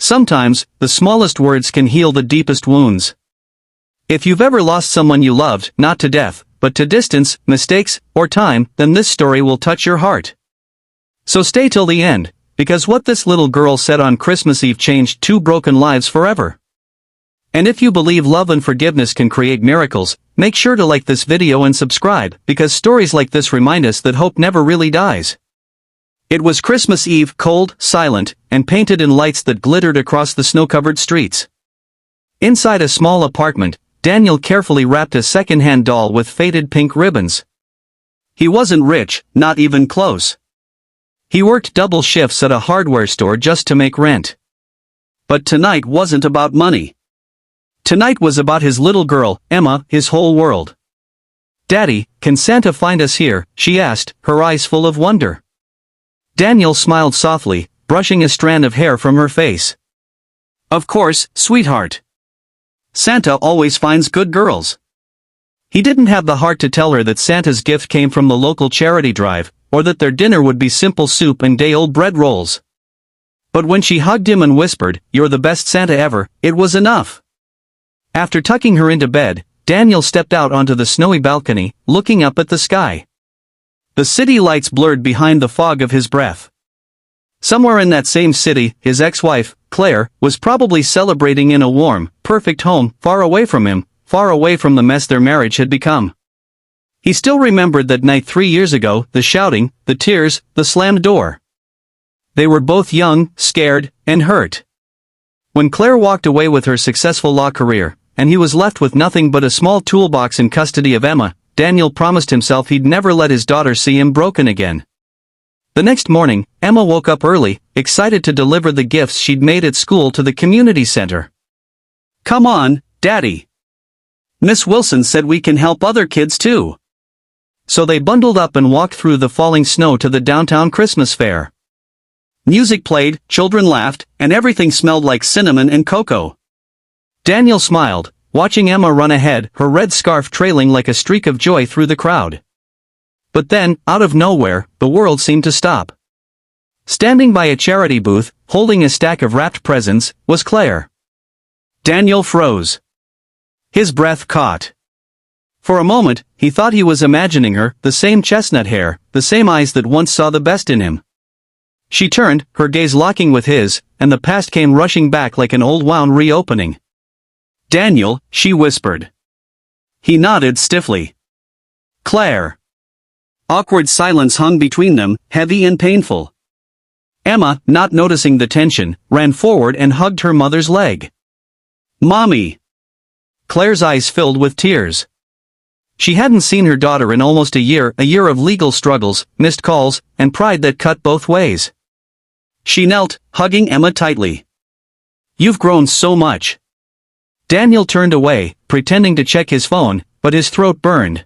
Sometimes, the smallest words can heal the deepest wounds. If you've ever lost someone you loved, not to death, but to distance, mistakes, or time, then this story will touch your heart. So stay till the end, because what this little girl said on Christmas Eve changed two broken lives forever. And if you believe love and forgiveness can create miracles, make sure to like this video and subscribe, because stories like this remind us that hope never really dies. It was Christmas Eve, cold, silent, and painted in lights that glittered across the snow-covered streets. Inside a small apartment, Daniel carefully wrapped a second-hand doll with faded pink ribbons. He wasn't rich, not even close. He worked double shifts at a hardware store just to make rent. But tonight wasn't about money. Tonight was about his little girl, Emma, his whole world. "Daddy, can Santa find us here?" she asked, her eyes full of wonder. Daniel smiled softly, brushing a strand of hair from her face. "Of course, sweetheart. Santa always finds good girls." He didn't have the heart to tell her that Santa's gift came from the local charity drive, or that their dinner would be simple soup and day-old bread rolls. But when she hugged him and whispered, "You're the best Santa ever," it was enough. After tucking her into bed, Daniel stepped out onto the snowy balcony, looking up at the sky. The city lights blurred behind the fog of his breath. Somewhere in that same city, his ex-wife, Claire, was probably celebrating in a warm, perfect home, far away from him, far away from the mess their marriage had become. He still remembered that night 3 years ago, the shouting, the tears, the slammed door. They were both young, scared, and hurt. When Claire walked away with her successful law career, and he was left with nothing but a small toolbox in custody of Emma, Daniel promised himself he'd never let his daughter see him broken again. The next morning, Emma woke up early, excited to deliver the gifts she'd made at school to the community center. "Come on, Daddy. Miss Wilson said we can help other kids too." So they bundled up and walked through the falling snow to the downtown Christmas fair. Music played, children laughed, and everything smelled like cinnamon and cocoa. Daniel smiled, watching Emma run ahead, her red scarf trailing like a streak of joy through the crowd. But then, out of nowhere, the world seemed to stop. Standing by a charity booth, holding a stack of wrapped presents, was Claire. Daniel froze. His breath caught. For a moment, he thought he was imagining her, the same chestnut hair, the same eyes that once saw the best in him. She turned, her gaze locking with his, and the past came rushing back like an old wound reopening. "Daniel," she whispered. He nodded stiffly. "Claire." Awkward silence hung between them, heavy and painful. Emma, not noticing the tension, ran forward and hugged her mother's leg. "Mommy." Claire's eyes filled with tears. She hadn't seen her daughter in almost a year of legal struggles, missed calls, and pride that cut both ways. She knelt, hugging Emma tightly. "You've grown so much." Daniel turned away, pretending to check his phone, but his throat burned.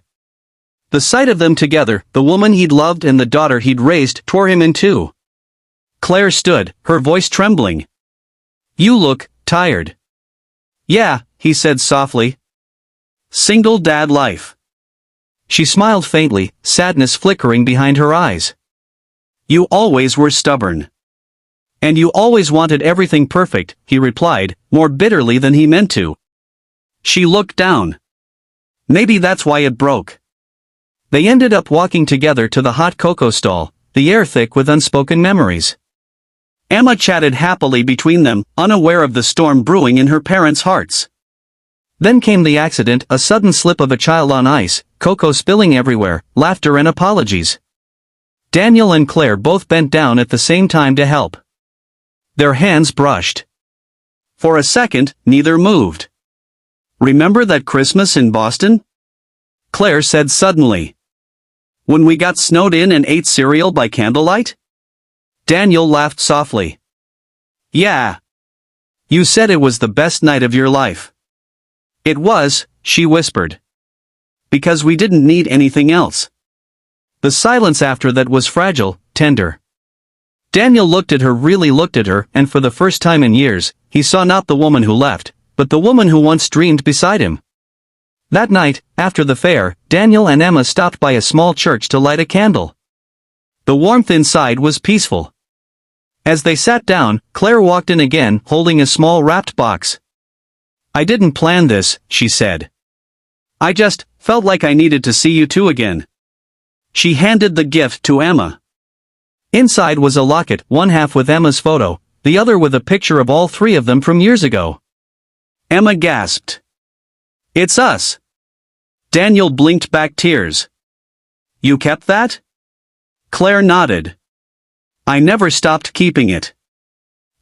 The sight of them together, the woman he'd loved and the daughter he'd raised, tore him in two. Claire stood, her voice trembling. "You look tired." "Yeah," he said softly. "Single dad life." She smiled faintly, sadness flickering behind her eyes. "You always were stubborn. And you always wanted everything perfect," he replied, more bitterly than he meant to. She looked down. Maybe that's why it broke. They ended up walking together to the hot cocoa stall, the air thick with unspoken memories. Emma chatted happily between them, unaware of the storm brewing in her parents' hearts. Then came the accident, a sudden slip of a child on ice, cocoa spilling everywhere, laughter and apologies. Daniel and Claire both bent down at the same time to help. Their hands brushed. For a second, neither moved. "Remember that Christmas in Boston?" Claire said suddenly. "When we got snowed in and ate cereal by candlelight?" Daniel laughed softly. "Yeah. You said it was the best night of your life." "It was," she whispered. "Because we didn't need anything else." The silence after that was fragile, tender. Daniel really looked at her, and for the first time in years, he saw not the woman who left, but the woman who once dreamed beside him. That night, after the fair, Daniel and Emma stopped by a small church to light a candle. The warmth inside was peaceful. As they sat down, Claire walked in again, holding a small wrapped box. "I didn't plan this," she said. "I just felt like I needed to see you two again." She handed the gift to Emma. Inside was a locket, one half with Emma's photo, the other with a picture of all three of them from years ago. Emma gasped. "It's us." Daniel blinked back tears. "You kept that?" Claire nodded. "I never stopped keeping it."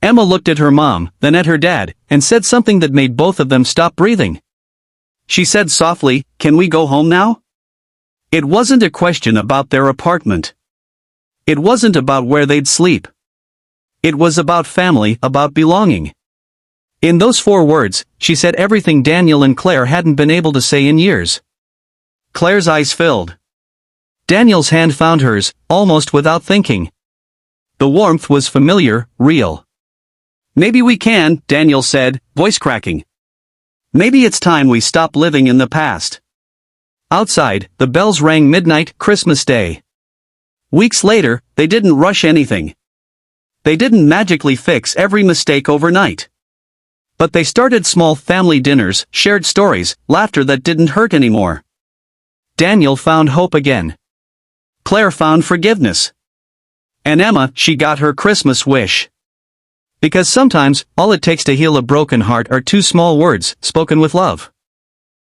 Emma looked at her mom, then at her dad, and said something that made both of them stop breathing. She said softly, "Can we go home now?" It wasn't a question about their apartment. It wasn't about where they'd sleep. It was about family, about belonging. In those 4 words, she said everything Daniel and Claire hadn't been able to say in years. Claire's eyes filled. Daniel's hand found hers, almost without thinking. The warmth was familiar, real. "Maybe we can," Daniel said, voice cracking. "Maybe it's time we stop living in the past." Outside, the bells rang midnight, Christmas Day. Weeks later, they didn't rush anything. They didn't magically fix every mistake overnight. But they started small family dinners, shared stories, laughter that didn't hurt anymore. Daniel found hope again. Claire found forgiveness. And Emma, she got her Christmas wish. Because sometimes, all it takes to heal a broken heart are 2 small words, spoken with love.